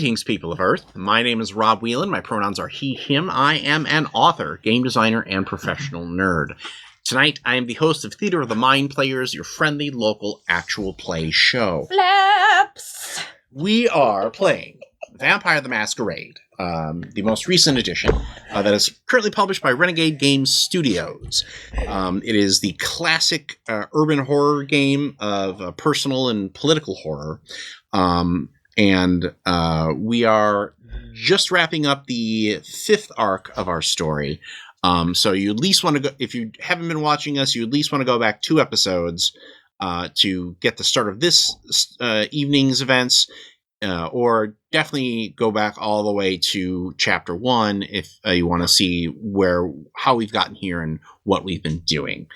Greetings, people of Earth. My name is Rob Whelan. My pronouns are he, him. I am an author, game designer, and professional nerd. Tonight, I am the host of Theater of the Mind Players, your friendly local actual play show. Flaps! We are playing Vampire the Masquerade, the most recent edition that is currently published by Renegade Games Studios. It is the classic urban horror game of personal and political horror. And we are just wrapping up the 5th arc of our story. So you at least want to go, if you haven't been watching us, you at least want to go back 2 episodes to get the start of this evening's events, or definitely go back all the way to chapter 1 if you want to see how we've gotten here and what we've been doing.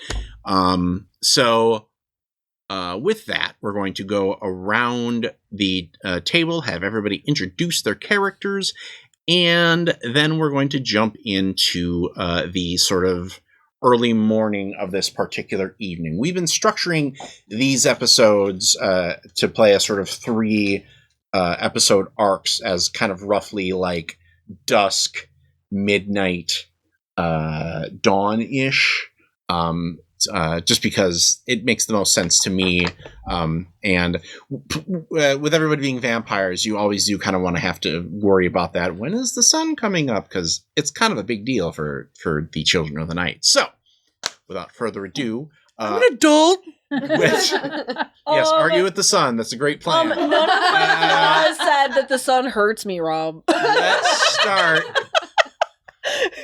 With that, we're going to go around the table, have everybody introduce their characters, and then we're going to jump into the sort of early morning of this particular evening. We've been structuring these episodes to play a sort of 3 episode arcs as kind of roughly like dusk, midnight, dawn-ish. Just because it makes the most sense to me. And with everybody being vampires, you always do kind of want to have to worry about that. When is the sun coming up? Because it's kind of a big deal for the Children of the Night. So, without further ado... I'm an adult! Yes, argue with the sun. That's a great plan. None of us said that the sun hurts me, Rob. Let's start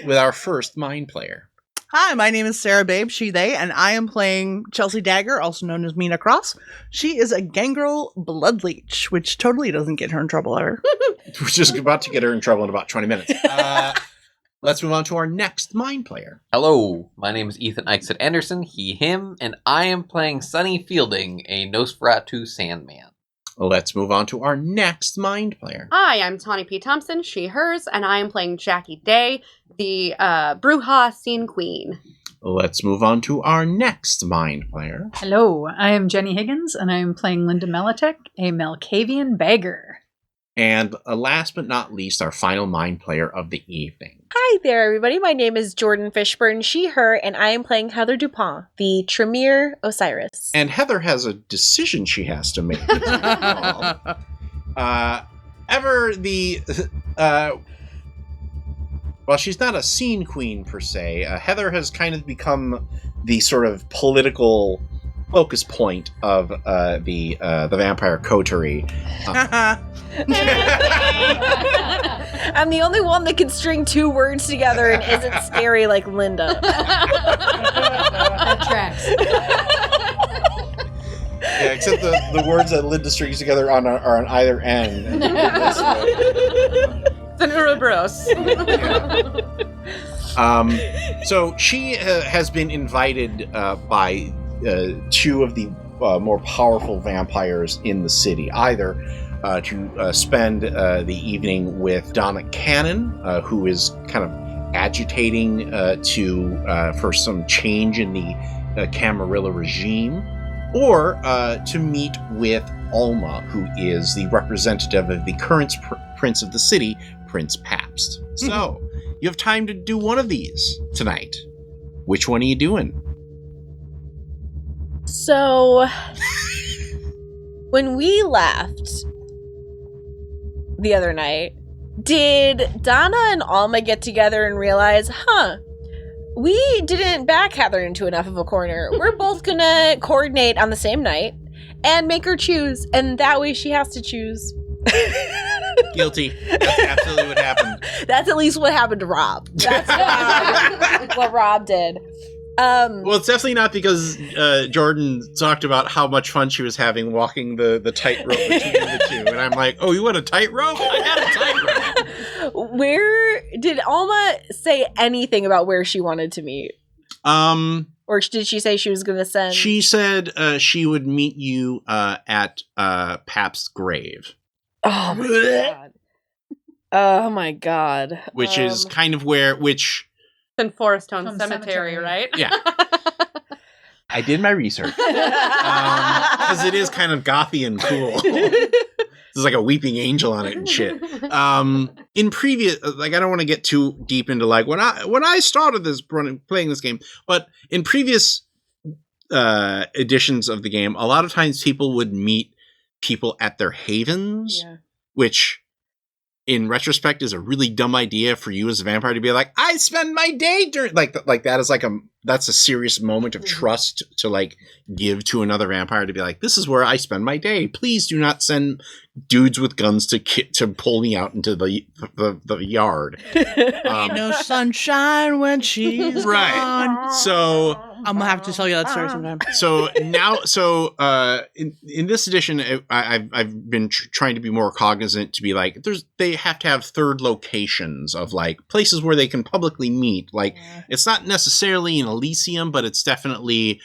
with our first mind player. Hi, my name is Sarah Babe, she, they, and I am playing Chelsea Dagger, also known as Mina Cross. She is a gangrel bloodleech, which totally doesn't get her in trouble ever. We're just about to get her in trouble in about 20 minutes. Let's move on to our next mind player. Hello, my name is Ethan Eichset Anderson, he, him, and I am playing Sonny Fielding, a Nosferatu Sandman. Let's move on to our next mind player. Hi, I'm Tawny P. Thompson, she, hers, and I am playing Jackie Day, the Bruja Scene Queen. Let's move on to our next mind player. Hello, I am Jenny Higgins, and I am playing Linda Melitek, a Malkavian beggar. And last but not least, our final mind player of the evening. Hi there, everybody. My name is Jordan Fishburne, she, her, and I am playing Heather Dupont, the Tremere Osiris. And Heather has a decision she has to make. Well, she's not a scene queen per se. Heather has kind of become the sort of political focus point of the vampire coterie. I'm the only one that can string 2 words together and isn't scary like Linda. That tracks. Yeah, except the words that Linda strings together are on either end. It's an Ouroboros. So she has been invited by 2 of the more powerful vampires in the city, either to spend the evening with Donna Cannon, who is kind of agitating for some change in the Camarilla regime, or to meet with Alma, who is the representative of the current prince of the city, Prince Pabst. So, you have time to do one of these tonight. Which one are you doing? So, when we left the other night, did Donna and Alma get together and realize, we didn't back Heather into enough of a corner. We're both gonna coordinate on the same night and make her choose, and that way she has to choose. Guilty. That's absolutely what happened. That's at least what happened to Rob. That's what Rob did. Well, it's definitely not because Jordan talked about how much fun she was having walking the tightrope between the 2, and I'm like, oh, you want a tightrope? I got a tightrope. Where did Alma say anything about where she wanted to meet? Or did she say she was going to send? She said she would meet you at Pabst's grave. Oh my god! Oh my god! Which is kind of which. In Forest Home Cemetery, right? Yeah. I did my research. Because it is kind of gothy and cool. There's like a weeping angel on it and shit. In previous, like, I don't want to get too deep into like when I started playing this game, but in previous editions of the game, a lot of times people would meet people at their havens, which in retrospect is a really dumb idea for you as a vampire to be like, I spend my day during like that is like that's a serious moment of trust to like give to another vampire to be like, this is where I spend my day. Please do not send dudes with guns to pull me out into the yard. Ain't no sunshine when she's gone. So I'm gonna have to tell you that story sometime. So now, in this edition, I've been trying to be more cognizant to be like, they have to have third locations of like places where they can publicly meet. Like, it's not necessarily an Elysium, but it's definitely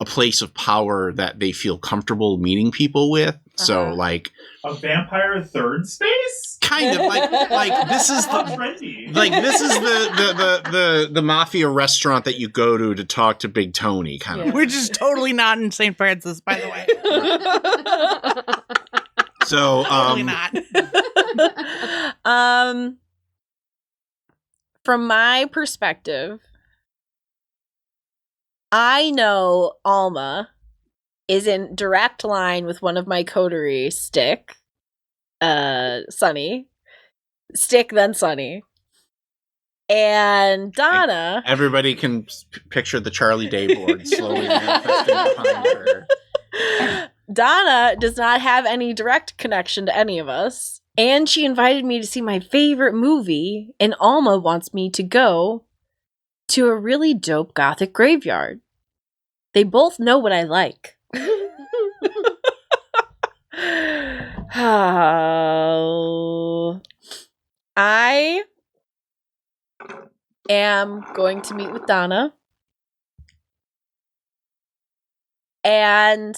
a place of power that they feel comfortable meeting people with. So like a vampire third space, kind of like this is How trendy. like this is the mafia restaurant that you go to talk to Big Tony kind of. Which is totally not in St. Francis, by the way. So Totally not. From my perspective, I know Alma is in direct line with one of my coterie, Stick, Sunny, Stick then Sunny, and Donna. Everybody can picture the Charlie Day board slowly manifesting behind her. Donna does not have any direct connection to any of us, and she invited me to see my favorite movie, and Alma wants me to go to a really dope gothic graveyard. They both know what I like. I am going to meet with Donna. And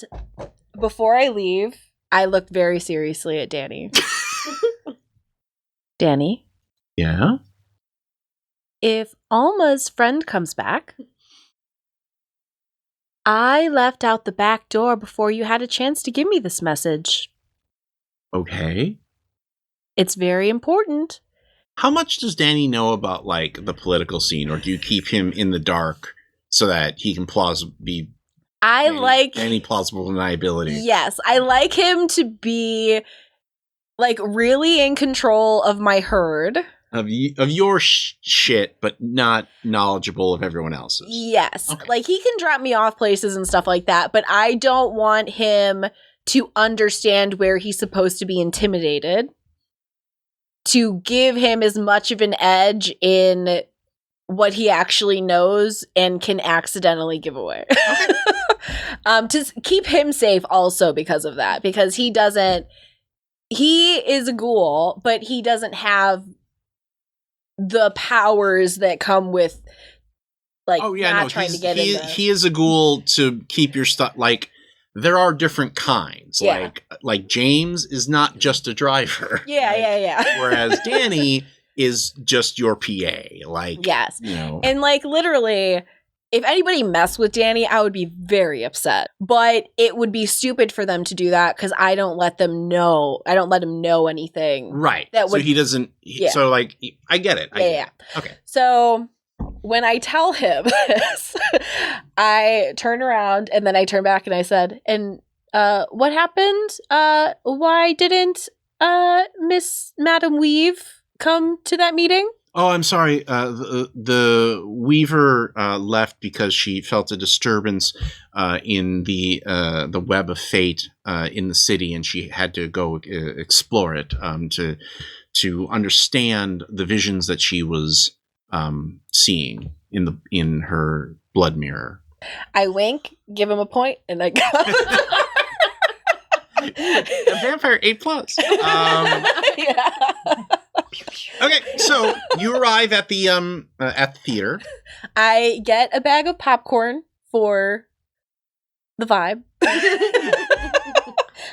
before I leave, I look very seriously at Danny. Danny? Yeah? If Alma's friend comes back, I left out the back door before you had a chance to give me this message. Okay. It's very important. How much does Danny know about, like, the political scene, or do you keep him in the dark so that he can be Danny plausible deniability? Yes, I like him to be, like, really in control of my herd. Of your shit, but not knowledgeable of everyone else's. Yes. Okay. Like, he can drop me off places and stuff like that, but I don't want him to understand where he's supposed to be intimidated. To give him as much of an edge in what he actually knows and can accidentally give away. To keep him safe also because of that. Because he is a ghoul, but he doesn't have the powers that come with, like, trying to get in. He is a ghoul to keep your stuff. Like, there are different kinds. Yeah. Like James is not just a driver. Yeah. Whereas Danny is just your PA. Like, yes, you know. And like literally, if anybody messed with Danny, I would be very upset. But it would be stupid for them to do that because I don't let them know. I don't let him know anything. Right. That would, so he doesn't. So like, I get it. Yeah. Okay. So when I tell him this, I turn around and then I turn back and I said, "And what happened? Why didn't Miss Madam Weave come to that meeting?" Oh, I'm sorry. The Weaver left because she felt a disturbance in the web of fate in the city, and she had to go explore it to understand the visions that she was seeing in her blood mirror. I wink, give him a point, and I go. A vampire 8+. Yeah. Okay, so you arrive at the theater. I get a bag of popcorn for the vibe.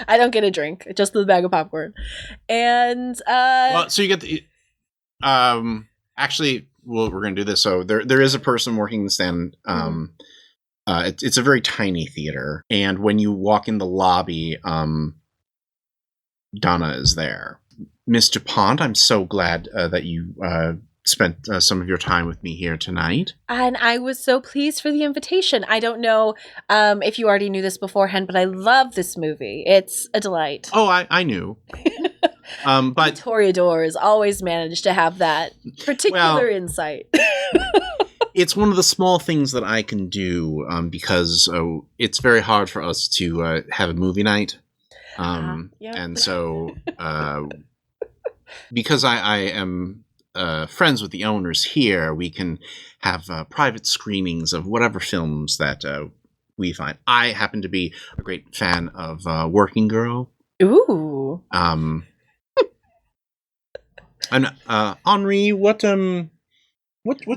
I don't get a drink, just the bag of popcorn. And so you get the actually, well, we're gonna do this. So there is a person working the stand. It's a very tiny theater, and when you walk in the lobby, Donna is there. Miss DuPont, I'm so glad that you spent some of your time with me here tonight. And I was so pleased for the invitation. I don't know if you already knew this beforehand, but I love this movie. It's a delight. Oh, I knew. But Toreadors always manage to have that particular insight. it's one of the small things that I can do because it's very hard for us to have a movie night. Yep. And so because I am friends with the owners here, we can have private screenings of whatever films that we find. I happen to be a great fan of Working Girl. Ooh. And Henri, what's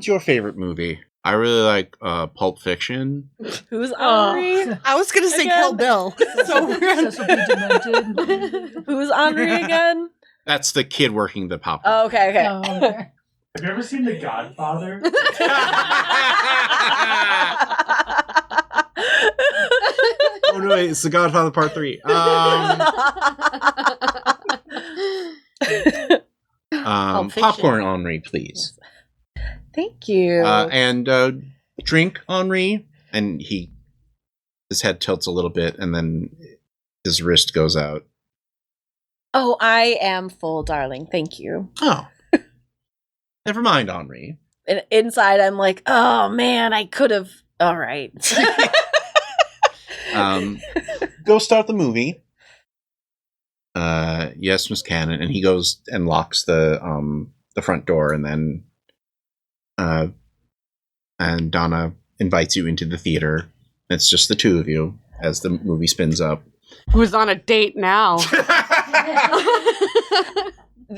your favorite movie? I really like Pulp Fiction. Who's Henri? I was going to say Again? Kill Bill. So we're Excessively demented. Who's Henri again? That's the kid working the popcorn. Oh, okay, okay. Oh, okay. Have you ever seen The Godfather? Oh no, it's The Godfather Part 3. Pulp Fiction. Popcorn, Henri, please. Thank you. And drink, Henri. And his head tilts a little bit, and then his wrist goes out. Oh, I am full, darling. Thank you. Oh. Never mind, Henri. And inside, I'm like, oh man, I could have. All right. Go start the movie. Yes, Miss Cannon. And he goes and locks the front door, and then and Donna invites you into the theater. It's just the two of you as the movie spins up. Who's on a date now?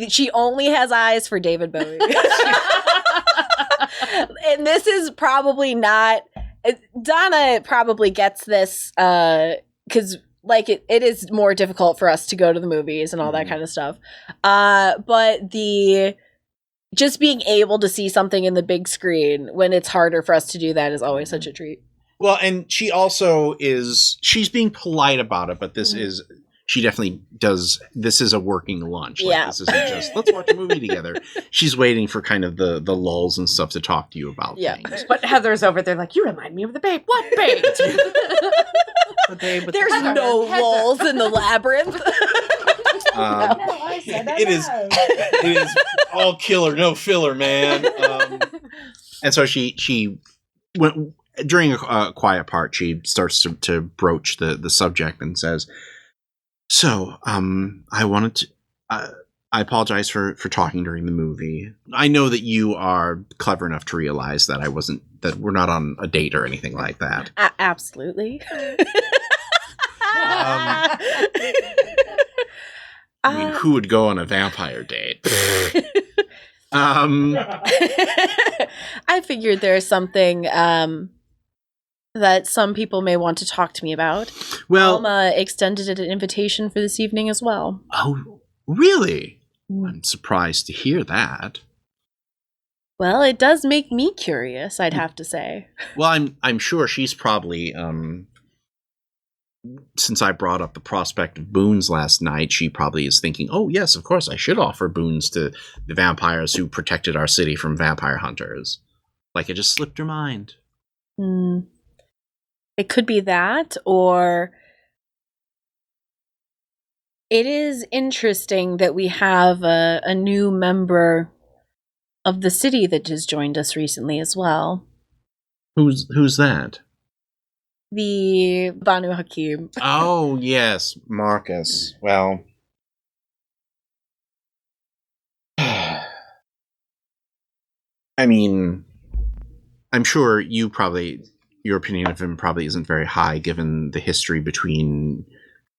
She only has eyes for David Bowie. And this is probably not. Donna probably gets this because like it is more difficult for us to go to the movies and all that kind of stuff. But the just being able to see something in the big screen when it's harder for us to do that is always such a treat. Well, and she also she's being polite about it, but she definitely does. This is a working lunch. Like, Yeah. This isn't just, let's watch a movie together. She's waiting for kind of the lulls and stuff to talk to you about things. But Heather's over there like, you remind me of the babe. What babe? the babe with There's the no lulls in the labyrinth. It is all killer, no filler, man. And so she went during a quiet part. She starts to broach the subject and says, "So, I wanted to. I apologize for talking during the movie. I know that you are clever enough to realize that that we're not on a date or anything like that. Absolutely. I mean, who would go on a vampire date?" I figured there's something that some people may want to talk to me about. Well, Alma extended an invitation for this evening as well. oh, really? I'm surprised to hear that. Well, it does make me curious, I'd have to say. Well, I'm sure she's probably since I brought up the prospect of boons last night, she probably is thinking, "Oh yes, of course I should offer boons to the vampires who protected our city from vampire hunters." Like it just slipped her mind. It could be that, or it is interesting that we have a new member of the city that has joined us recently as well. Who's that? The Banu Hakim. Oh yes, Marcus. Well, I mean, I'm sure your opinion of him probably isn't very high given the history between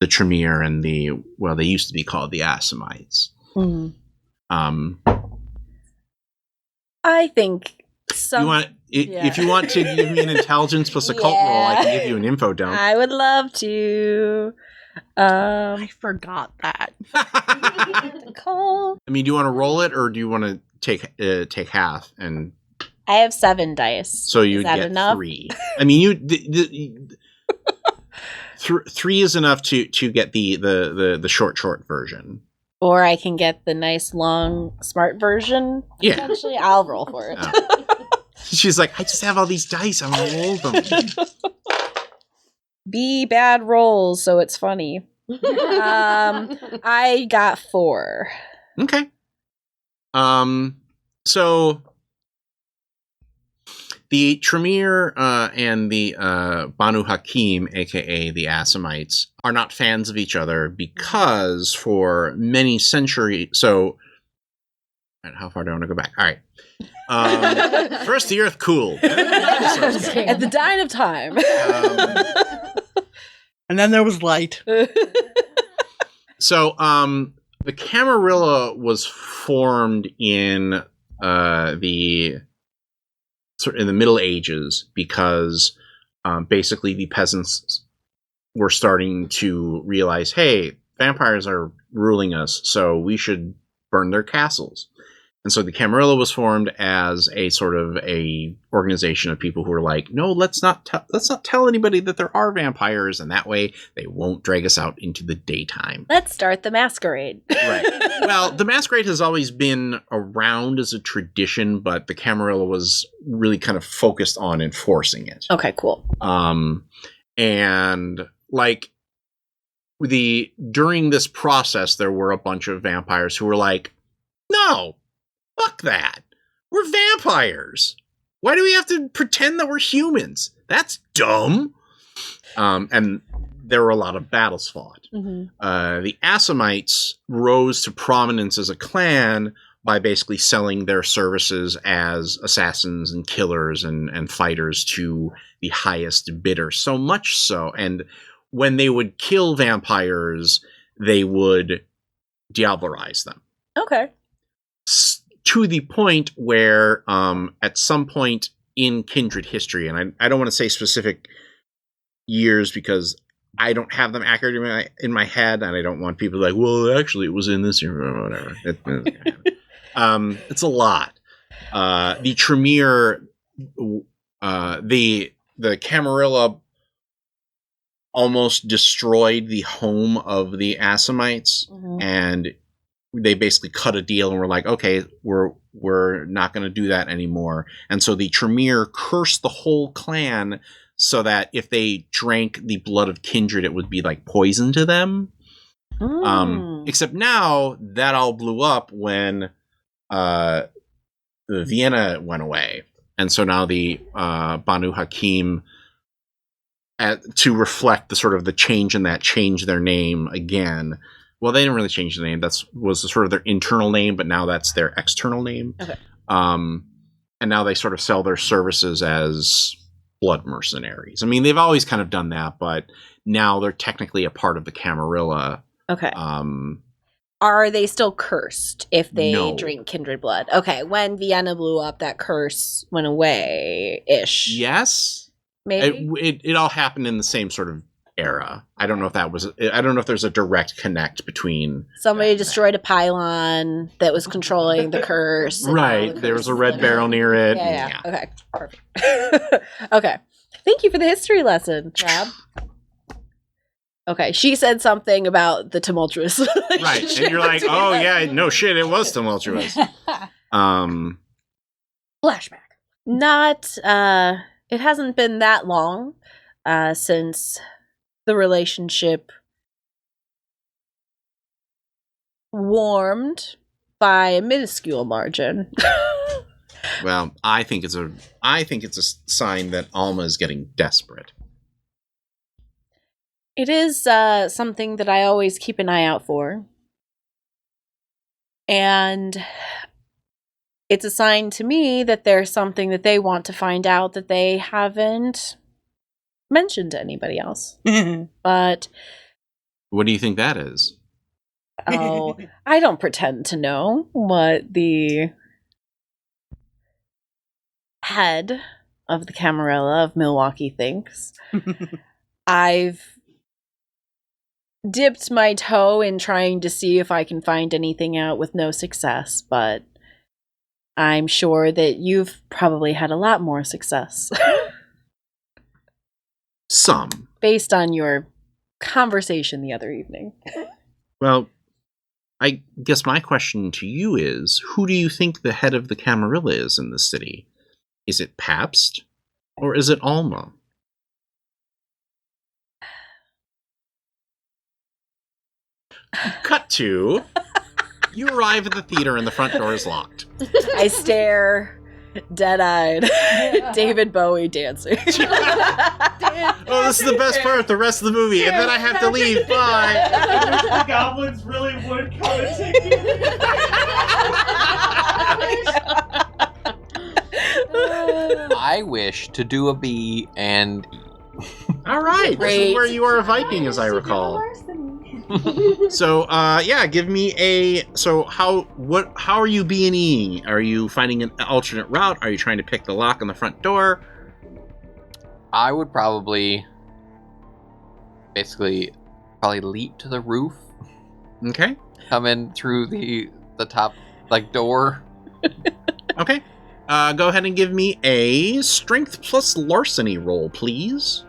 the Tremere and they used to be called the Assamites. I think some. If you want to give me an intelligence plus a cult roll, I can give you an info dump. I would love to. I forgot that. Call. I mean, do you want to roll it or do you want to take half and? I have 7 dice. So you Is that get enough? 3. I mean, 3 is enough to get the short version. Or I can get the nice, long, smart version. Yeah. Potentially. I'll roll for it. She's like, I just have all these dice. I'm gonna roll them. Be bad rolls, so it's funny. I got 4. Okay. So the Tremere and the Banu Hakim, aka the Assamites, are not fans of each other because for many centuries. So, how far do I want to go back? All right. First, the Earth cooled. At the dawn of time. And then there was light. So, the Camarilla was formed in the Middle Ages because basically the peasants were starting to realize, hey, vampires are ruling us, so we should burn their castles. And so the Camarilla was formed as a sort of a organization of people who were like, no, let's not tell anybody that there are vampires, and that way they won't drag us out into the daytime. Let's start the Masquerade. Right. Well, the Masquerade has always been around as a tradition, but the Camarilla was really kind of focused on enforcing it. Okay, cool. And like during this process, there were a bunch of vampires who were like, no, fuck that. We're vampires. Why do we have to pretend that we're humans? That's dumb. And there were a lot of battles fought. Mm-hmm. The Assamites rose to prominence as a clan by basically selling their services as assassins and killers and fighters to the highest bidder. So much so. And when they would kill vampires, they would diablerize them. Okay. To the point where at some point in Kindred history, and I don't want to say specific years because I don't have them accurate in my head, and I don't want people like, well, actually, it was in this year or whatever. It's a lot. The Tremere, the Camarilla almost destroyed the home of the Assamites, and they basically cut a deal and were like, okay, we're not going to do that anymore. And so the Tremere cursed the whole clan so that if they drank the blood of Kindred, it would be like poison to them. Except now that all blew up when Vienna went away. And so now the Banu Hakim, to reflect the sort of the change in that, changed their name again. Well, they didn't really change the name. That was sort of their internal name, but now that's their external name. Okay. And now they sort of sell their services as blood mercenaries. I mean, they've always kind of done that, but now they're technically a part of the Camarilla. Okay. Are they still cursed if they No. drink kindred blood? Okay, when Vienna blew up, that curse went away-ish. Yes. Maybe? It all happened in the same sort of era. I don't know if there's a direct connect between Somebody destroyed a pylon that was controlling the curse. and now right. the There curse was a is red living. barrel near it. Yeah. Okay, perfect. Okay. Thank you for the history lesson, Rob. Okay, she said something about the tumultuous. Right. And you're like, oh yeah, no shit, it was tumultuous. Flashback. Not, it hasn't been that long since the relationship warmed by a minuscule margin. Well, I think it's a sign that Alma is getting desperate. It is something that I always keep an eye out for. And it's a sign to me that there's something that they want to find out that they haven't mentioned to anybody else. But What do you think that is? oh, I don't pretend to know what the head of the Camarilla of Milwaukee thinks. I've dipped my toe in trying to see if I can find anything out with no success, but I'm sure that you've probably had a lot more success Some. based on your conversation the other evening. Well, I guess my question to you is, who do you think the head of the Camarilla is in this city? Is it Pabst? Or is it Alma? Cut to, you arrive at the theater and the front door is locked. I stare, dead-eyed, David Bowie dancing. Oh, this is the best part, the rest of the movie, and then I have to leave. Bye. I wish the goblins really would come and take you. I wish to do a B and E. All right, this is Great. where you are a Viking, as I recall. So, yeah, give me a. So, how are you B&Ing? Are you finding an alternate route? Are you trying to pick the lock on the front door? I would probably leap to the roof, Okay. come in through the top door. Okay. Go ahead and give me a strength plus larceny roll, please.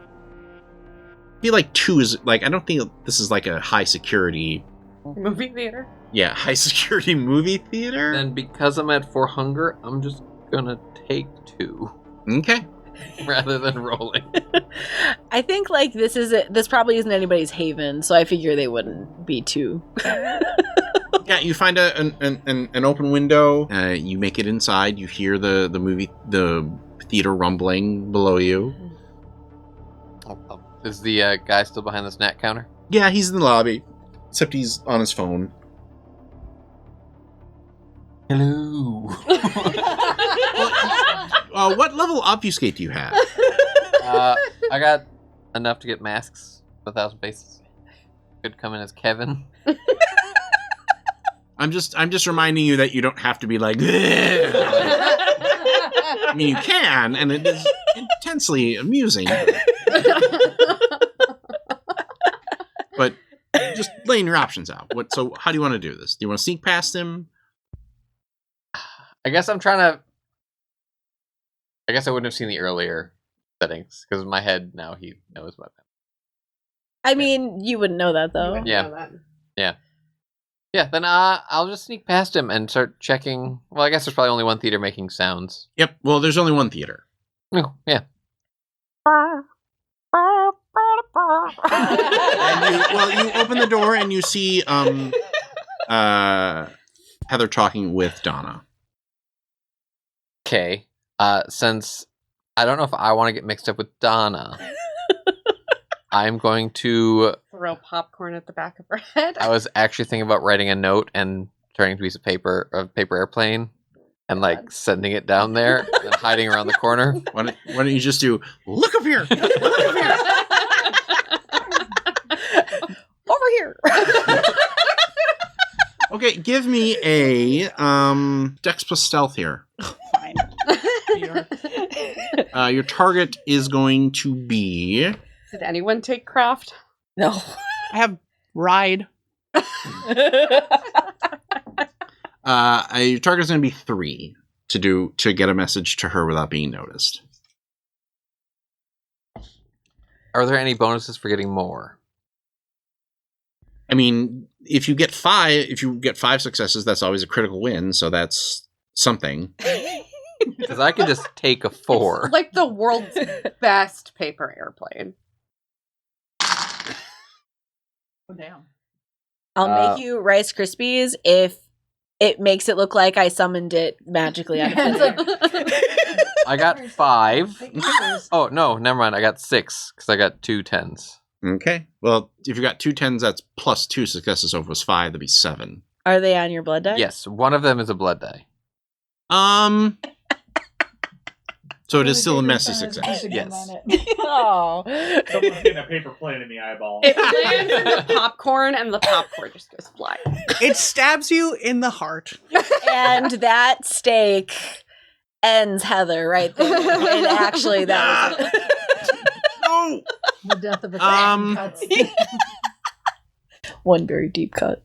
I feel like 2 is like, I don't think this is like a high security. Movie theater. Yeah, high security movie theater. Then because I'm at 4 hunger, I'm just gonna take 2 Okay. rather than rolling. I think like this probably isn't anybody's haven, so I figure they wouldn't be too. Yeah, you find an open window. You make it inside. You hear the theater rumbling below you. Is the guy still behind the snack counter? Yeah, he's in the lobby, except he's on his phone. Hello. What level obfuscate do you have? I got enough to get masks, 1,000 faces. Could come in as Kevin. I'm just reminding you that you don't have to be like. I mean, you can, and it is intensely amusing. But just laying your options out. So, how do you want to do this? Do you want to sneak past him? I guess I wouldn't have seen the earlier settings, because in my head now he knows what. I mean, you wouldn't know that though. Yeah. Yeah, then I'll just sneak past him and start checking. Well, I guess there's probably only one theater making sounds. Yep. Well, there's only one theater. Oh, yeah. And you open the door and you see Heather talking with Donna. Okay. Since I don't know if I want to get mixed up with Donna, I'm going to... Throw popcorn at the back of her head. I was actually thinking about writing a note and turning to a piece of paper airplane and like sending it down there and hiding around the corner. Why don't you just do, look up here! Look up here! Over here. Okay, give me a Dex plus stealth here. Fine. Your target is going to be... Did anyone take craft? No. I have ride. Your target is going to be 3 to get a message to her without being noticed. Are there any bonuses for getting more? I mean, if you get 5 successes, that's always a critical win, so that's something. Because I could just take a 4. Like the world's best paper airplane. Oh, damn. I'll make you Rice Krispies if it makes it look like I summoned it magically out of thin air. I got 5. Oh, no, never mind. I got 6 because I got 2 10s. Okay. Well, if you got 2 10s, that's plus 2 successes. So if it was 5, that'd be 7. Are they on your blood die? Yes, one of them is a blood die. So it is still a messy success. Yes. Oh. Someone's getting a paper plane in the eyeball. It lands in the popcorn and the popcorn just goes flying. It stabs you in the heart. And that stake ends Heather right there. And actually, that was it. No. The death of a cuts. One very deep cut.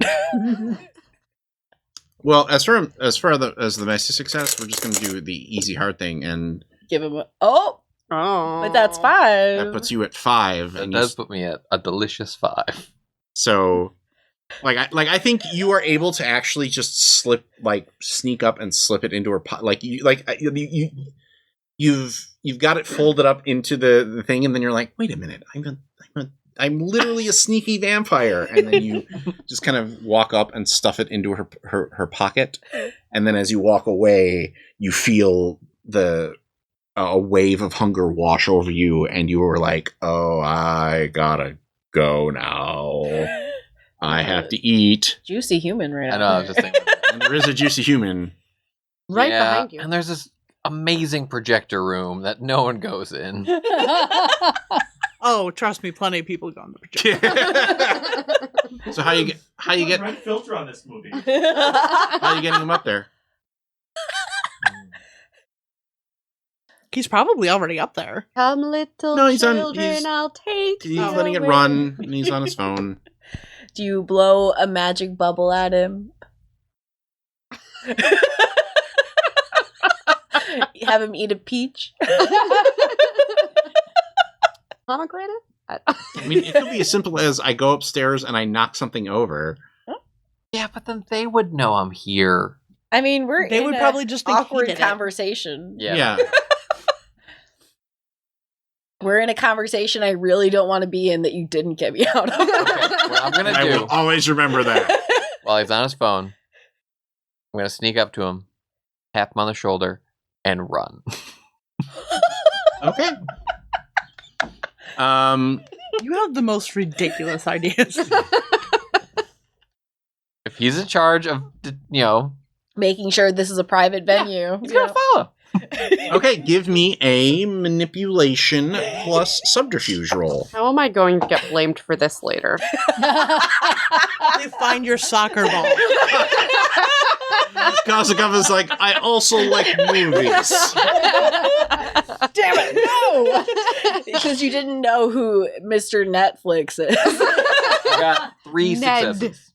Well, as far as the messy success, we're just going to do the easy hard thing and Give him a... Oh! Oh. But that's 5. That puts you at 5. That And does put me at a delicious 5. so, I think you are able to actually just sneak up and slip it into her pot. You've got it folded up into the thing, and then you're like, wait a minute, I'm literally a sneaky vampire, and then you just kind of walk up and stuff it into her pocket, and then as you walk away, you feel a wave of hunger wash over you, and you were like, oh, I gotta go now. I have to eat. Juicy human right I know, now. I was just thinking. And there is a juicy human. Right Yeah, behind you. And there's this amazing projector room that no one goes in. Oh, trust me, plenty of people go on the projector. So how you get Red filter on this movie. how you getting him up there? He's probably already up there. Come, little No, he's children, I'll take He's you letting it away. run, and he's on his phone. Do you blow a magic bubble at him? Have him eat a peach? Pomegranate? I mean, it could be as simple as I go upstairs and I knock something over. Yeah, but then they would know I'm here. I mean, They would probably just think he awkward did it. conversation. Yeah. We're in a conversation I really don't want to be in that you didn't get me out of. Okay, what I'm gonna I do, will always remember that. while he's on his phone, I'm gonna sneak up to him, tap him on the shoulder, and run. Okay. You have the most ridiculous ideas. If he's in charge of, Making sure this is a private venue. he's gonna follow. Okay, give me a manipulation plus subterfuge roll. How am I going to get blamed for this later? They find your soccer ball. Kazakava's like, I also like movies. Damn it, no! Because you didn't know who Mr. Netflix is. I got 3 Ned. successes.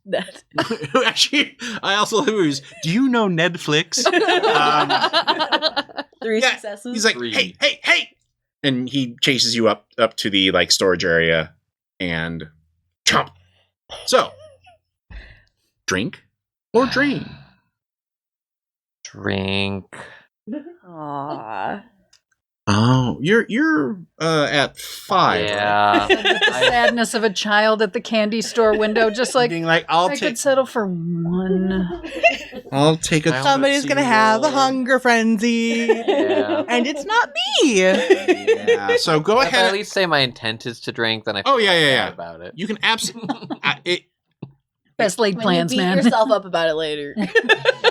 Actually, I also like movies. Do you know Netflix? 3 Yeah, successes. He's like, 3. hey! And he chases you up to the storage area and chomp. So, drink or drain? Drink. Aww. Oh, you're at 5. Yeah. The sadness of a child at the candy store window, just like, Being like, I could settle for 1. I'll take a. Somebody's gonna have a hunger frenzy. Yeah. And it's not me. Yeah. So go If I ahead. at least say my intent is to drink, then I Oh, feel yeah, yeah, bad yeah. about it. You can absolutely. Best laid When plans, you beat man. yourself up about it later.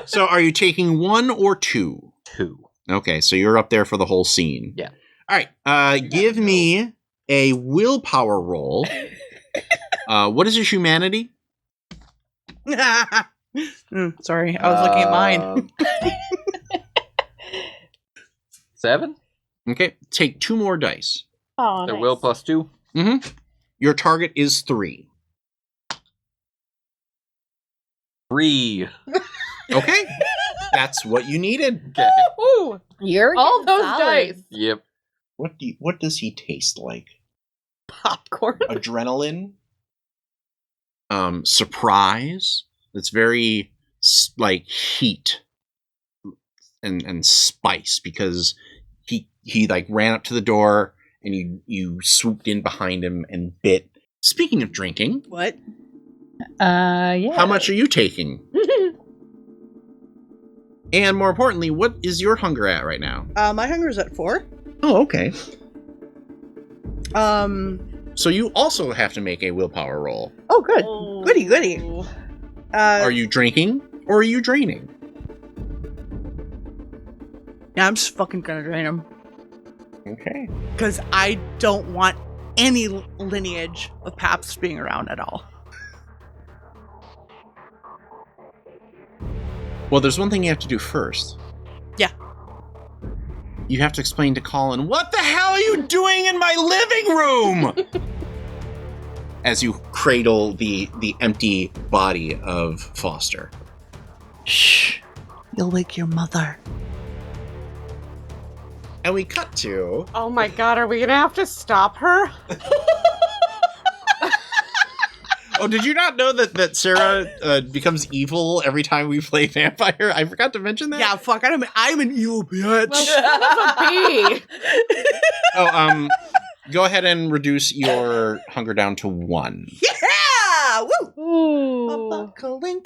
So, are you taking 1 or 2? 2. Okay, so you're up there for the whole scene. Yeah. All right. Give me a willpower roll. What is your humanity? Sorry, I was looking at mine. 7? Okay, take 2 more dice. Oh, So will plus 2. Mm-hmm. Your target is 3. 3. Okay, that's what you needed. Okay. Ooh, You're all getting those solid. dice. Yep. What does he taste like? Popcorn. Adrenaline, surprise. It's very like heat and spice because he like ran up to the door and you swooped in behind him and bit. Speaking of drinking, What? Yeah. how much are you taking? And more importantly, what is your hunger at right now? My hunger's at 4. Oh, okay. Oh, So you also have to make a willpower roll. good. Goody. Are you drinking or are you draining? Yeah, I'm just fucking gonna drain him. Okay. Because I don't want any lineage of Paps being around at all. Well, there's one thing you have to do first. Yeah. You have to explain to Colin, what the hell are you doing in my living room? As you cradle the empty body of Foster. Shh. You'll wake your mother. And we cut to... Oh my god, are we gonna have to stop her? Oh, did you not know that Sarah becomes evil every time we play vampire? I forgot to mention that. Yeah, fuck. I'm an evil bitch. Well, Oh, go ahead and reduce your hunger down to 1. Yeah! Woo! Ooh. Buckling.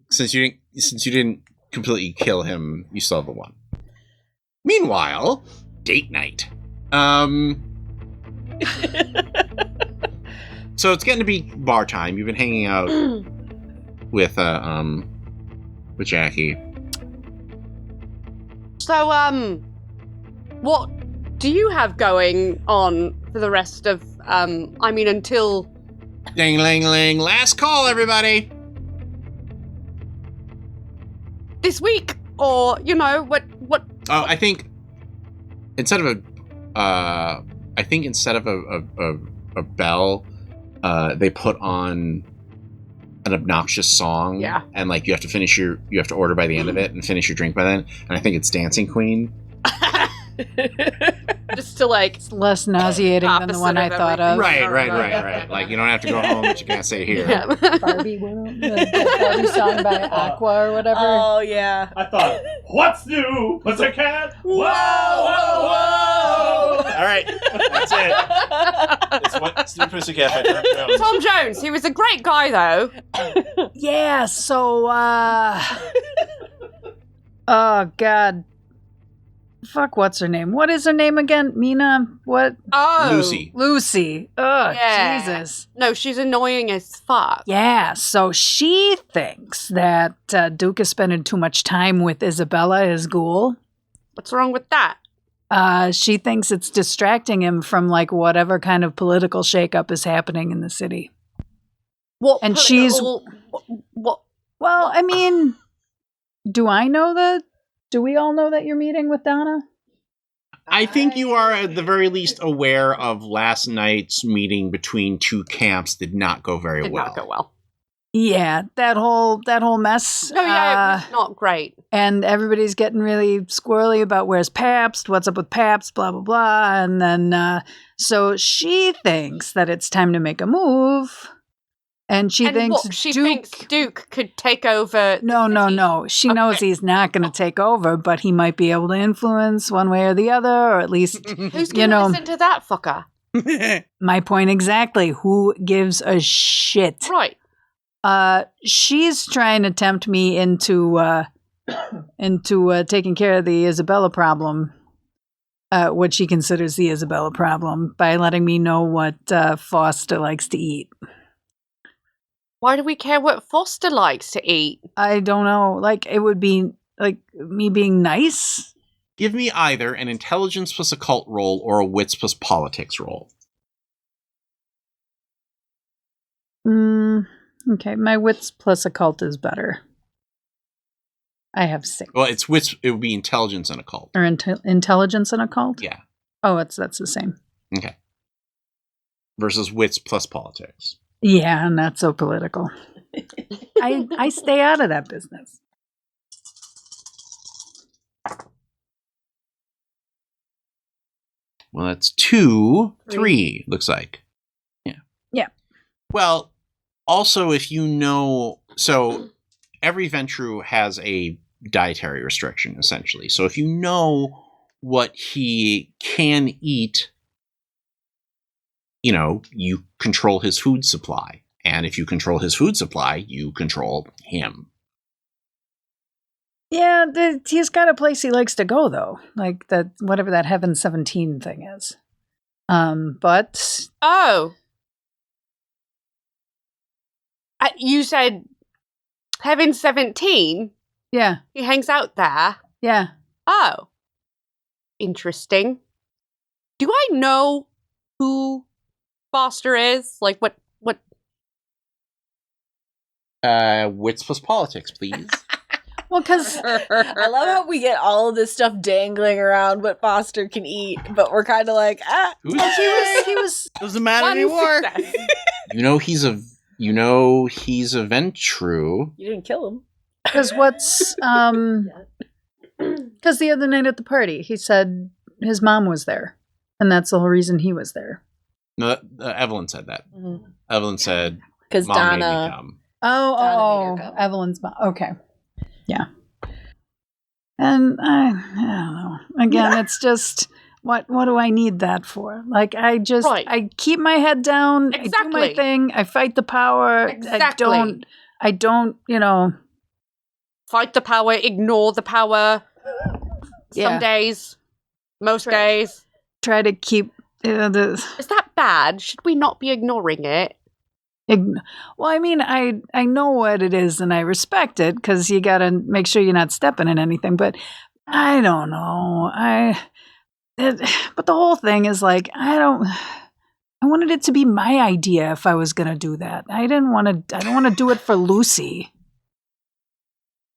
Since you didn't completely kill him, you still have a 1. Meanwhile, date night. So it's getting to be bar time. You've been hanging out with Jackie. So, what do you have going on for the rest of, until... Ding, ling, ling. Last call, everybody. this week? Or, what? Oh, I think instead of a bell, they put on an obnoxious song. Yeah. And like you have to order by the end of it and finish your drink by then. And I think it's Dancing Queen. Just to It's less nauseating than the one I thought of. Right. Like you don't have to go home, but you can't say here. Yeah. Barbie, the Barbie song by Aqua or whatever. Oh, yeah. I thought, what's new? Pussycat? Whoa, whoa, whoa! All right, that's it. It's New Pussycat by Tom Jones. Tom Jones, he was a great guy though. Yeah, so, oh, God. Fuck, what's her name? What is her name again? Mina? What? Oh. Lucy. Ugh, Yeah. Jesus. No, she's annoying as fuck. Yeah, so she thinks that Duke is spending too much time with Isabella, his ghoul. What's wrong with that? She thinks it's distracting him from, like, whatever kind of political shakeup is happening in the city. What? And What? Well, I mean, do we all know that you're meeting with Donna? I think you are at the very least aware of last night's meeting between two camps did not go very Did well. not go well. Yeah, that whole mess. No, yeah, it was not great. And everybody's getting really squirrely about where's Pabst, what's up with Pabst, blah, blah, blah. And then, so she thinks that it's time to make a move. And she thinks thinks Duke could take over. No. She knows he's not going to take over, but he might be able to influence one way or the other, or at least, Who's going to listen to that fucker? my point exactly. Who gives a shit? Right. She's trying to tempt me into taking care of the Isabella problem, what she considers the Isabella problem, by letting me know what Foster likes to eat. Why do we care what Foster likes to eat? I don't know. Like, it would be like me being nice. Give me either an intelligence plus occult roll or a wits plus politics roll. Okay, my wits plus occult is better. I have 6. Well, it's wits. It would be intelligence and occult. Or intelligence and occult? Yeah. Oh, that's the same. Okay. Versus wits plus politics. Yeah, not so political. I stay out of that business. Well, that's 2, 3, looks like. Yeah. Well, also, if you know... So, every Ventru has a dietary restriction, essentially. So, if you know what he can eat, you control his food supply. And if you control his food supply, you control him. Yeah, he's got a place he likes to go, though. Like, that whatever that Heaven 17 thing is. But... Oh. You said Heaven 17? Yeah. He hangs out there? Yeah. Oh. Interesting. Do I know who Foster is? Like, what? Wits plus politics, please. Well, because... I love how we get all of this stuff dangling around what Foster can eat, but we're kind of like, Who's he was... Doesn't matter One anymore. success. He's a Ventru. you didn't kill him. Because what's... Because the other night at the party, he said his mom was there, and that's the whole reason he was there. No, Evelyn said that. Evelyn said, Because Mom made me Donna. come. Oh, made her come. Evelyn's mom. Okay. Yeah. And I don't know. Again, it's just, what do I need that for? Like, I keep my head down. I do my Exactly. thing. I fight the power. Exactly. I don't, Fight the power, ignore the power. Yeah. Some days. Most days. try to keep the... Is that bad? Should we not be ignoring it? Well, I mean, I know what it is and I respect it because you got to make sure you're not stepping in anything. But I don't know. But the whole thing is like, I wanted it to be my idea if I was going to do that. I don't want to do it for Lucy.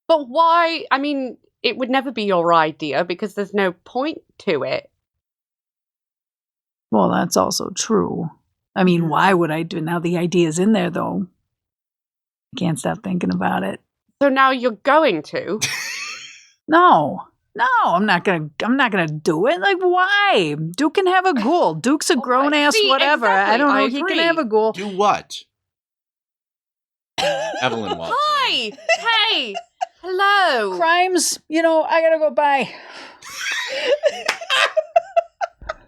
But why? I mean, it would never be your idea because there's no point to it. Well, that's also true. I mean, why would I do it? Now the idea's in there, though. I can't stop thinking about it. So now you're going to? No, I'm not gonna do it. Like, why? Duke can have a ghoul. Duke's a grown ass See, whatever. exactly, I don't know. I He agree. can have a ghoul. Do what? Evelyn walks in. Hi! Hey! Hello! Crimes, I gotta go by.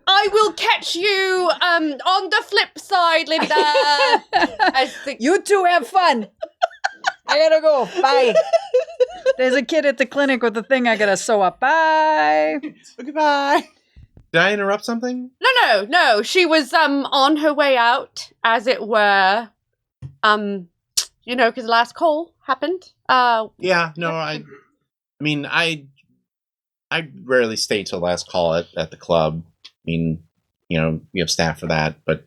I will catch you on the flip side, Linda. You two have fun. I gotta go. Bye. There's a kid at the clinic with a thing I gotta sew up. Bye. Goodbye. Did I interrupt something? No. She was on her way out, as it were. Because the last call happened. Yeah, no, I mean, I rarely stay till last call at the club. I mean, you have staff for that, but,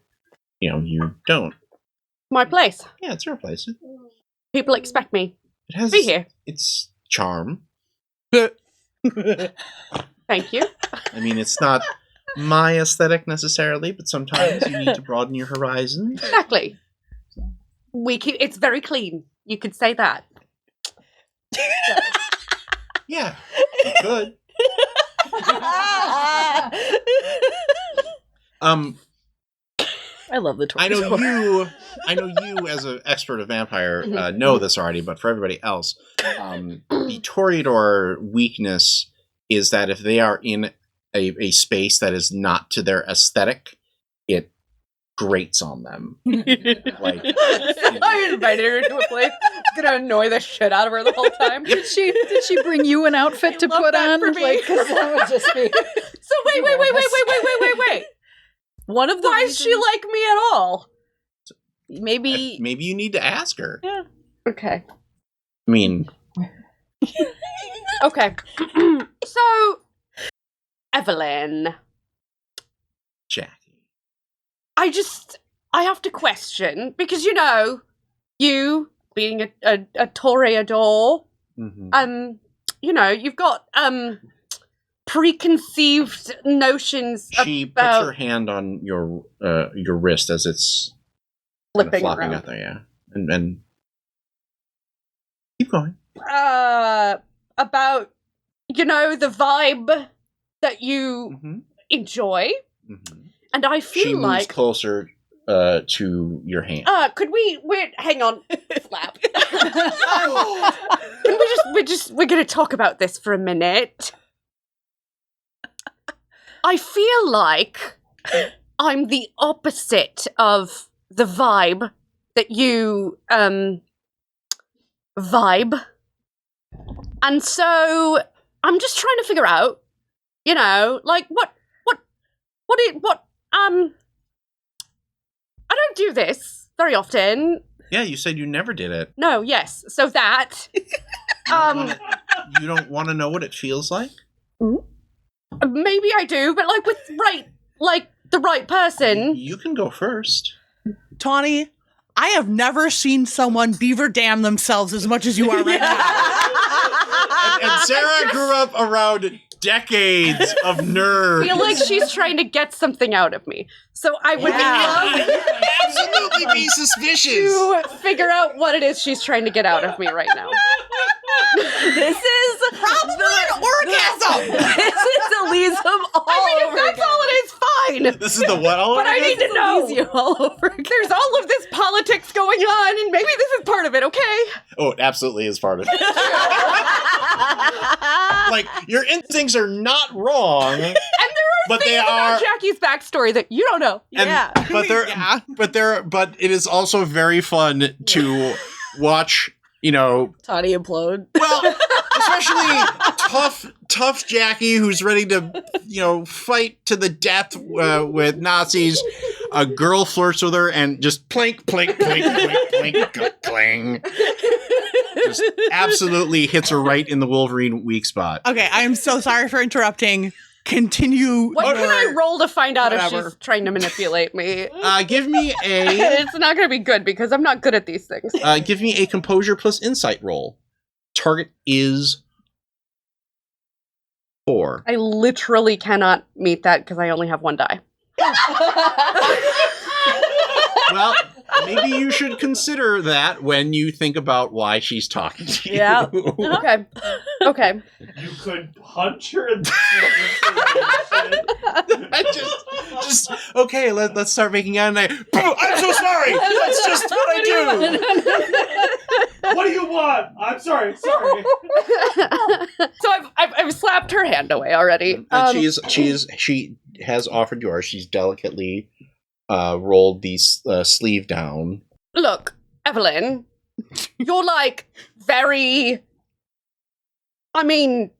you don't. My place. Yeah, it's your place. People expect me It has to be here. its charm. Thank you. I mean, it's not my aesthetic necessarily, but sometimes you need to broaden your horizons. Exactly. It's very clean. You could say that. Yeah, you could. I love the toy. I know you as an expert of vampire know this already, but for everybody else, the Toreador weakness is that if they are in a space that is not to their aesthetic, it grates on them. Like, I invited her to a place. It's gonna annoy the shit out of her the whole time. Did she bring you an outfit to love put that on? for me. Like, 'cause that would just be... So wait. One of the Why does she like me at all? maybe maybe you need to ask her. Yeah. Okay. I mean, Okay. So, Evelyn, Jackie. I have to question, because, you being a Toreador, Mm-hmm. you've got, preconceived notions She puts about her hand on your wrist as it's kind of flipping flopping around. out there, yeah. And keep going. About, the vibe that you Mm-hmm. enjoy. Mm-hmm. And I She feel moves like... closer to your hand. could hang on, slap. Can we're gonna talk about this for a minute. I feel like I'm the opposite of the vibe that you, vibe. And so I'm just trying to figure out, I don't do this very often. Yeah, you said you never did it. No, yes. So that, You don't want to know what it feels like? maybe I do, but the right person. You can go first. Tawny, I have never seen someone beaver dam themselves as much as you are right now. And Sarah grew up around decades of nerds. I feel like she's trying to get something out of me. So I would love Absolutely be suspicious. to figure out what it is she's trying to get out of me right now. this is Probably an orgasm. This is the what all But over I again? need to know. You all over again. There's all of this politics going on, and maybe this is part of it, okay? Oh, it absolutely is part of it. Like, your instincts are not wrong, And there are but things they about are. Jackie's backstory that you don't know. And, Yeah. but it is also very fun to watch, Toddy implode. well, especially tough Jackie, who's ready to, fight to the death with Nazis. A girl flirts with her and just plink, plink, plink, plink, plink, clang. Just absolutely hits her right in the Wolverine weak spot. Okay, I am so sorry for interrupting. Continue. What can I roll to find out if Whatever. she's trying to manipulate me? Give me a It's not going to be good because I'm not good at these things. give me a composure plus insight roll. Target is 4. I literally cannot meet that because I only have one die. Well, maybe you should consider that when you think about why she's talking to you. Yeah. Okay. Okay. You could punch her and I just okay. Let's start making out. And I'm so sorry. That's just what I do. what do you want? I'm sorry. So I've slapped her hand away already. And she has offered yours. She's delicately rolled the sleeve down. Look, Evelyn, you're like very. I mean,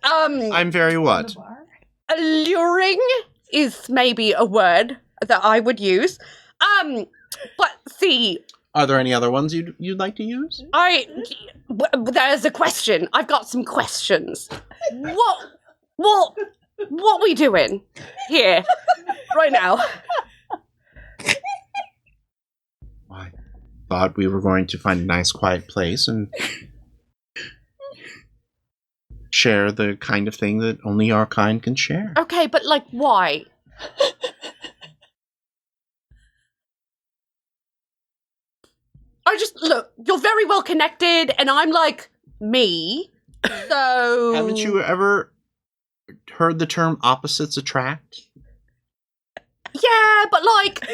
I'm very what? alluring is maybe a word that I would use. But see, Are there any other ones you'd like to use? there's a question. I've got some questions. What we doing here right now? I thought we were going to find a nice, quiet place and share the kind of thing that only our kind can share. Okay, but like, why? Look, you're very well connected, and I'm like me. So Haven't you ever heard the term opposites attract? Yeah, but like,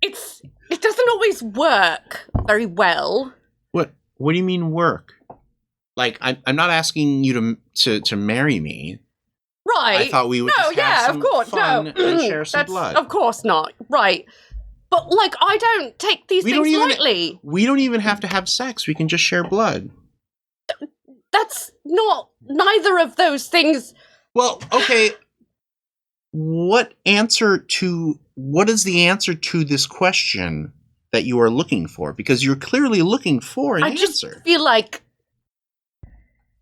it doesn't always work very well. What do you mean work? Like, I'm not asking you to marry me. Right. I thought we would just have some of course, fun no. and share some That's, blood. Of course not. Right. But like, I don't take these things lightly. We don't even have to have sex. We can just share blood. That's not neither of those things. Well, okay. What is the answer to this question that you are looking for? Because you're clearly looking for an I answer. just feel like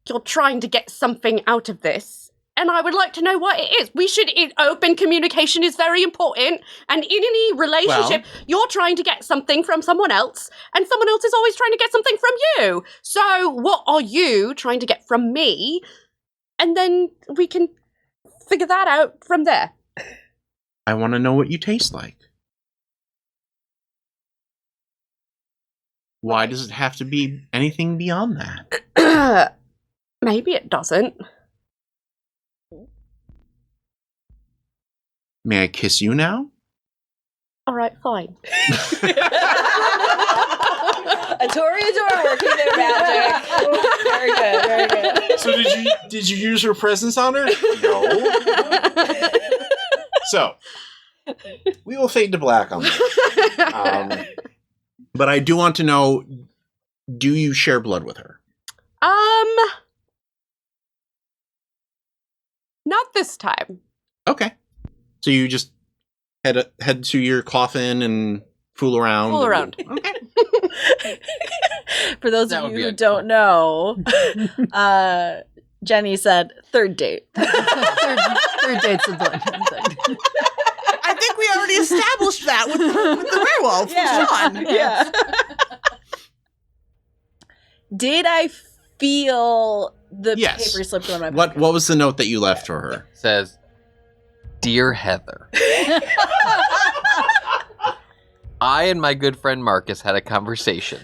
you're trying to get something out of this. And I would like to know what it is. Open communication is very important. And in any relationship, you're trying to get something from someone else, and someone else is always trying to get something from you. So what are you trying to get from me? And then we can figure that out from there. I want to know what you taste like. Why does it have to be anything beyond that? Maybe it doesn't. May I kiss you now? All right, fine. Adora working their magic. Very good, very good. So did you use her presence on her? No. So we will fade to black on that. But I do want to know: do you share blood with her? Not this time. Okay. So you just head to your coffin and fool around. Okay. For those That of would you be who don't know, Jenny said third date. Third date's the blood. I think we already established that with the werewolf. Yeah. Sean. Yeah. Did I feel the Yes. paper slipped on my What pocket? was the note that you left for her? Says, "Dear Heather, I and my good friend Marcus had a conversation,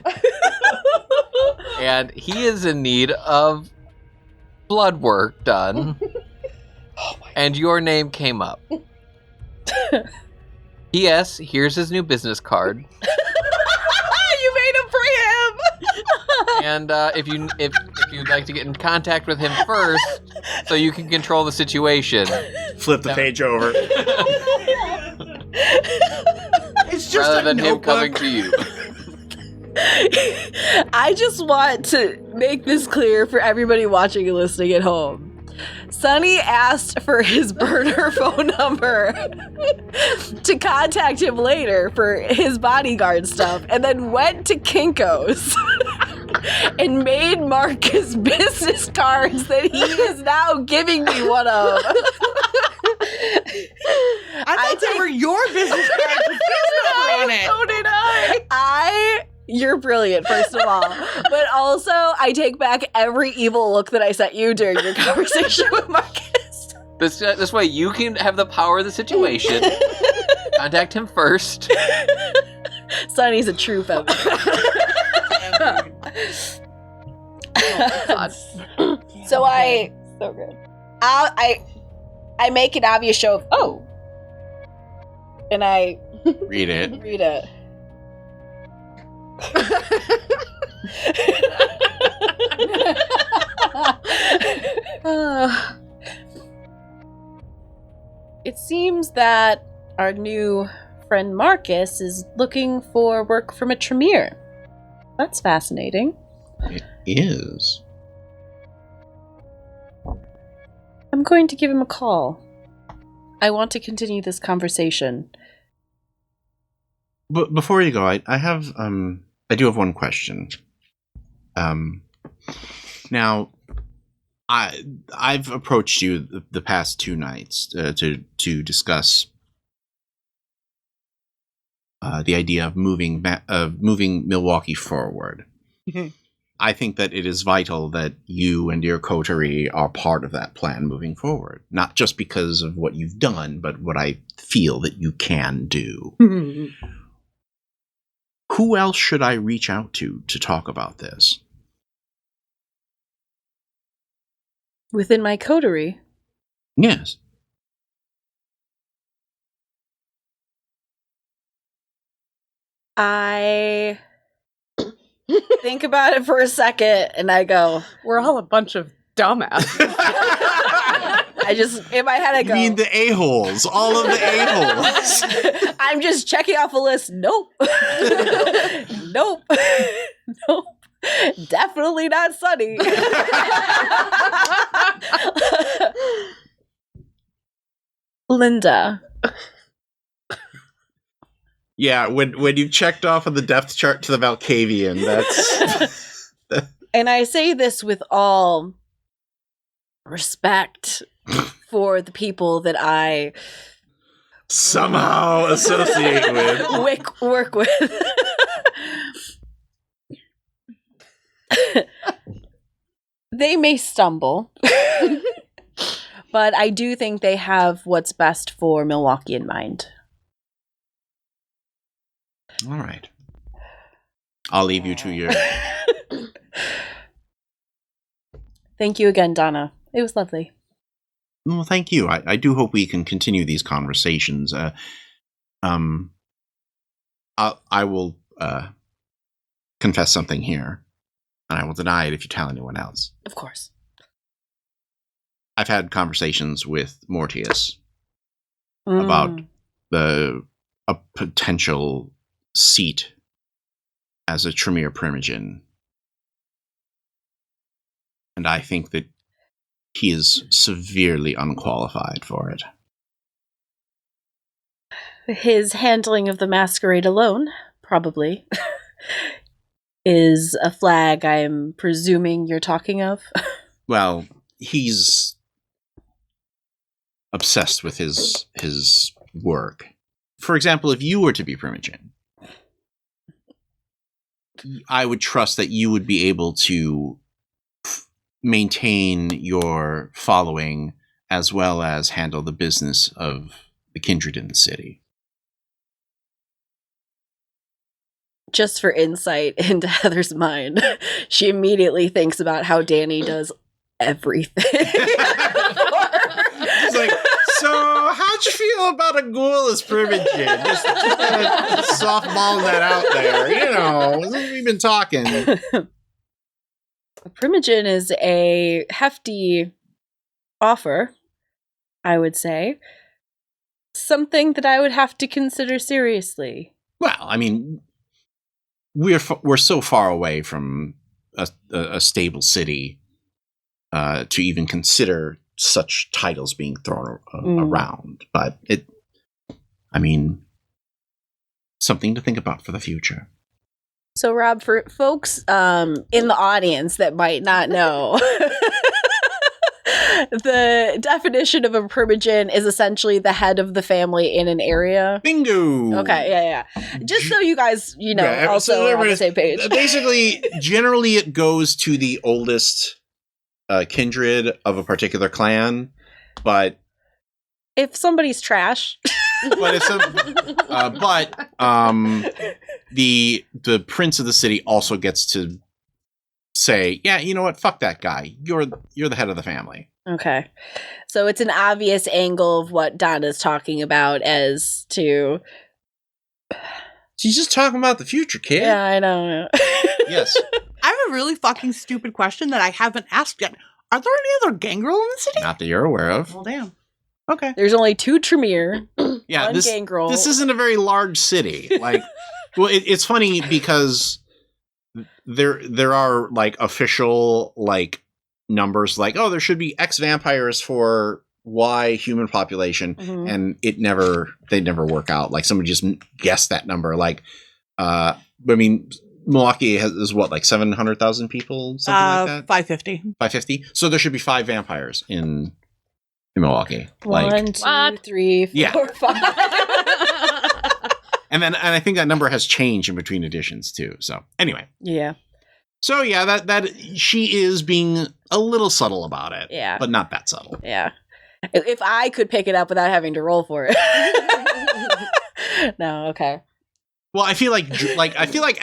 and he is in need of blood work done, and your name came up. P.S. Here's his new business card. You made him free him. And if you'd like to get in contact with him first, so you can control the situation. Flip the page over. It's just rather a than him notebook. coming to you. I just want to make this clear for everybody watching and listening at home. Sonny asked for his burner phone number to contact him later for his bodyguard stuff, and then went to Kinko's and made Marcus business cards that he is now giving me one of. I thought they were your business cards with his number on it. So did I. You're brilliant, first of all. But also, I take back every evil look that I sent you during your conversation with Marcus. This way you can have the power of the situation. Contact him first. Sonny's a true feminist. So good. I make an obvious show of, oh. And I Read it. read it. It seems that our new friend Marcus is looking for work from a Tremere. That's fascinating. It is. I'm going to give him a call. I want to continue this conversation. But before you go, I do have one question. Now, I've approached you the past 2 nights to discuss the idea of moving Milwaukee forward. I think that it is vital that you and your coterie are part of that plan moving forward. Not just because of what you've done, but what I feel that you can do. Who else should I reach out to talk about this? Within my coterie? Yes. I think about it for a second and I go, We're all a bunch of dumbasses. I just, in my head I You go, mean the a-holes, all of the a-holes. I'm just checking off a list. Nope. Nope. Nope. Definitely not Sunny. Linda. Yeah, when you checked off on the depth chart to the Malkavian, that's... And I say this with all respect for the people that I somehow associate with. work with. They may stumble, but I do think they have what's best for Milwaukee in mind. All right. I'll leave you to your... Thank you again, Donna. It was lovely. Well, thank you. I do hope we can continue these conversations. I will confess something here, and I will deny it if you tell anyone else. Of course. I've had conversations with Mortius about a potential seat as a Tremere Primogen. And I think that he is severely unqualified for it. His handling of the Masquerade alone, probably, is a flag I'm presuming you're talking of. Well, he's obsessed with his work. For example, if you were to be Primogen, I would trust that you would be able to maintain your following as well as handle the business of the Kindred in the city. Just for insight into Heather's mind, she immediately thinks about how Danny does everything. It's like, so how'd you feel about a ghoul as Primogen? Just kind of softballing that out there. You know, we've been talking. Primogen is a hefty offer, I would say. Something that I would have to consider seriously. Well, I mean, we're so far away from a stable city to even consider such titles being thrown around. But something to think about for the future. So, Rob, for folks in the audience that might not know, the definition of a Primogen is essentially the head of the family in an area. Bingo! Okay, yeah. Just so you guys, also on the same page. Basically, generally it goes to the oldest kindred of a particular clan, but if somebody's trash... the prince of the city also gets to say, yeah, you know what, fuck that guy. You're the head of the family. Okay. So it's an obvious angle of what Donna's talking about as to... She's just talking about the future, kid. Yeah, I know. Yes. I have a really fucking stupid question that I haven't asked yet. Are there any other gangrel in the city? Not that you're aware of. Well, damn. Okay. There's only 2 Tremere, Yeah, 1 gangrel. This isn't a very large city. Like, well, it's funny because there are like official like numbers, like, oh, there should be X vampires for Y human population, and they never work out. Like somebody just guessed that number. Like, Milwaukee is what, like 700,000 people, something like that. 550. 550. So there should be 5 vampires in Milwaukee. 1, 2, 3, 4, Yeah. 5. And I think that number has changed in between editions too. So anyway. Yeah. So yeah, that she is being a little subtle about it. Yeah. But not that subtle. Yeah. If I could pick it up without having to roll for it. No, okay. Well, I feel like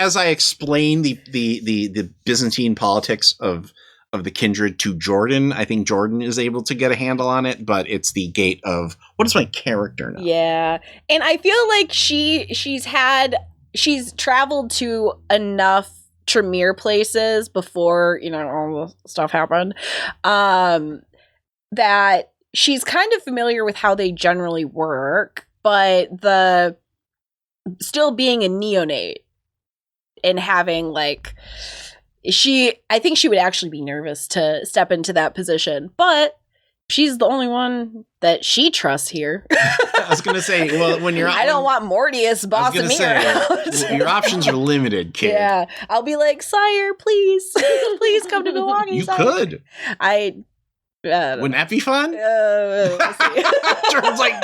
as I explain the Byzantine politics of the Kindred to Jordan, I think Jordan is able to get a handle on it, but it's the gate of what is my character now? Yeah. And I feel like she's traveled to enough Tremere places before, all the stuff happened, that she's kind of familiar with how they generally work, but still being a neonate and having like, I think she would actually be nervous to step into that position, but she's the only one that she trusts here. I was going to say, well, when you're... I don't want Mortius bossing me around. Your options are limited, kid. Yeah. I'll be like, sire, please. Please come to Milwaukee, You sire. could. Wouldn't that be fun? We'll see. Jordan's like,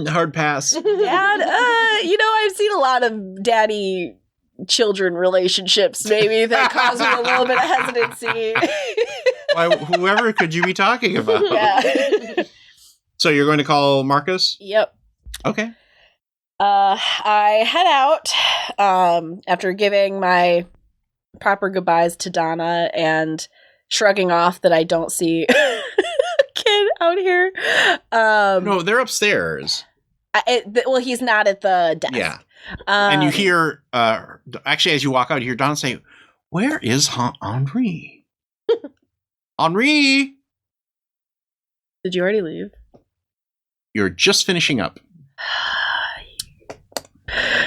hard pass. Dad, I've seen a lot of daddy-children relationships, maybe, that cause me a little bit of hesitancy. Why, whoever could you be talking about? Yeah. So you're going to call Marcus? Yep. Okay. I head out after giving my proper goodbyes to Donna and shrugging off that I don't see a kid out here. No, they're upstairs. He's not at the desk. Yeah. And you hear, actually, as you walk out, you hear Donna say, "Where is Henri?" Henri! Did you already leave? You're just finishing up.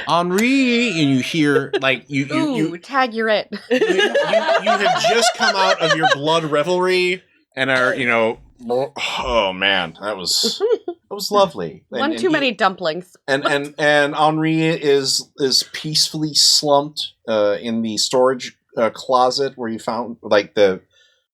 Henri, and you hear, like, you tag you're it. you have just come out of your blood revelry and are, oh man, that was lovely. One too many dumplings. And Henri is peacefully slumped in the storage closet where you found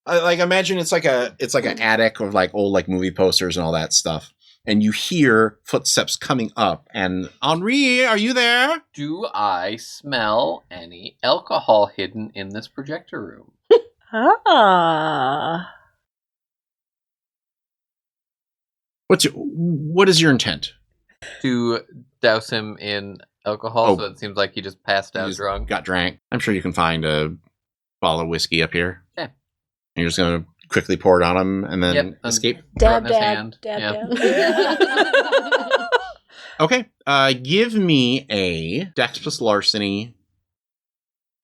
imagine it's like an attic of like old like movie posters and all that stuff. And you hear footsteps coming up. And Henri, are you there? Do I smell any alcohol hidden in this projector room? What is your intent? To douse him in alcohol, so it seems like he just passed out drunk. Got drank. I'm sure you can find a bottle of whiskey up here. Yeah. And you're just gonna quickly pour it on him and then Yep. escape. Dab, in his dab, hand. dab, Yeah. dab. Okay. Give me a Dex plus larceny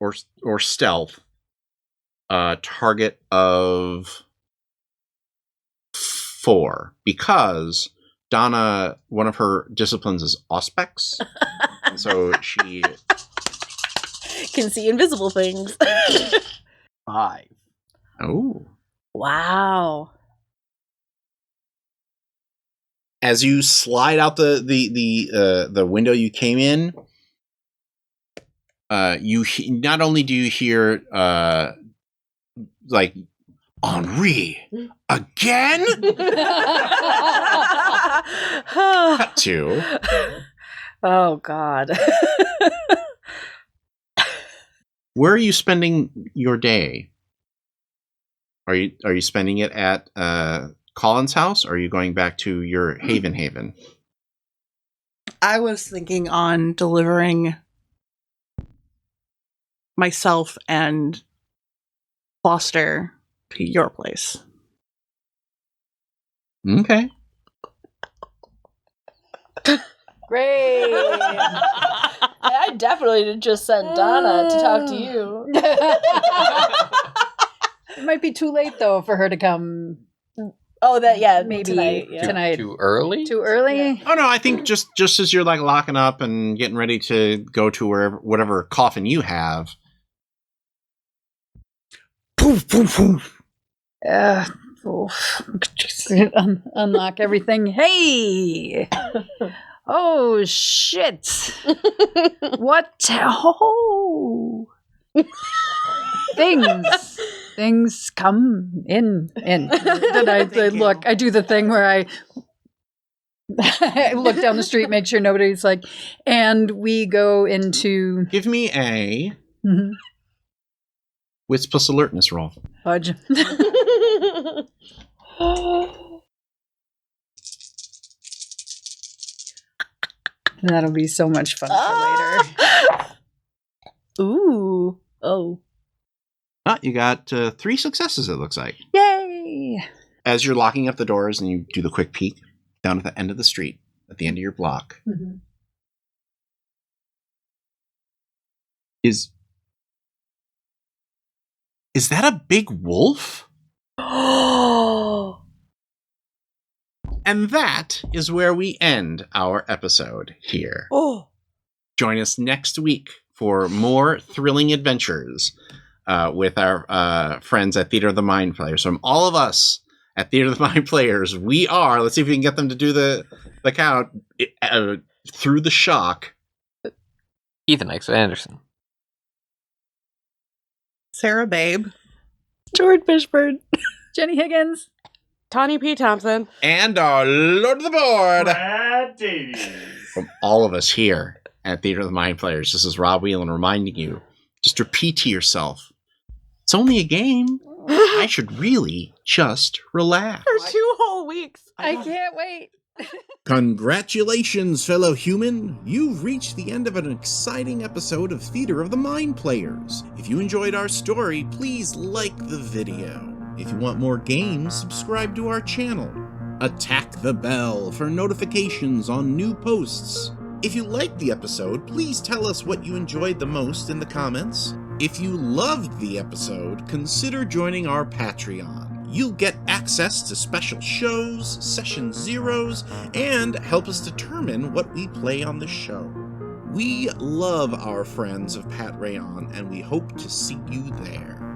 or stealth. Target of 4 because Donna, one of her disciplines is auspex, and so she Can see invisible things. 5. oh. Wow. As you slide out the window you came in, not only do you hear like Henri again. Cut to Oh God. where are you spending your day? Are you spending it at Colin's house, or are you going back to your Haven? I was thinking on delivering myself and Foster to your place. Okay. Great. I definitely did just send Donna to talk to you. It might be too late though for her to come. Oh, Maybe tonight. Yeah. tonight. Too early? Too early? Oh no, I think just as you're like locking up and getting ready to go to whatever coffin you have. Poof, poof, poof. Unlock everything. Hey! Oh, shit. What? Oh. Things come in. Then I look. I do the thing where I look down the street, make sure nobody's like, and we go into. Give me a Mhm. wits plus alertness roll. Fudge. That'll be so much fun for later. Ooh. Oh. You got 3 successes, it looks like. Yay! As you're locking up the doors and you do the quick peek down at the end of the street, at the end of your block, Mhm. is that a big wolf? Oh. And that is where we end our episode here. Oh. Join us next week for more thrilling adventures with our friends at Theater of the Mind Players. From all of us at Theater of the Mind Players, we are, let's see if we can get them to do the count, through the shock. Ethan X. Anderson. Sarah Babe. George Fishburne. Jenny Higgins. Tawny P. Thompson. And our Lord of the Board. Brad Davies. From all of us here at Theater of the Mind Players, this is Rob Whelan reminding you, just repeat to yourself, it's only a game. I should really just relax. For 2 whole weeks. I can't wait. Congratulations, fellow human! You've reached the end of an exciting episode of Theater of the Mind Players. If you enjoyed our story, please like the video. If you want more games, subscribe to our channel. Attack the bell for notifications on new posts. If you liked the episode, please tell us what you enjoyed the most in the comments. If you loved the episode, consider joining our Patreon. You'll get access to special shows, session zeros, and help us determine what we play on the show. We love our friends of Pat Rayon, and we hope to see you there.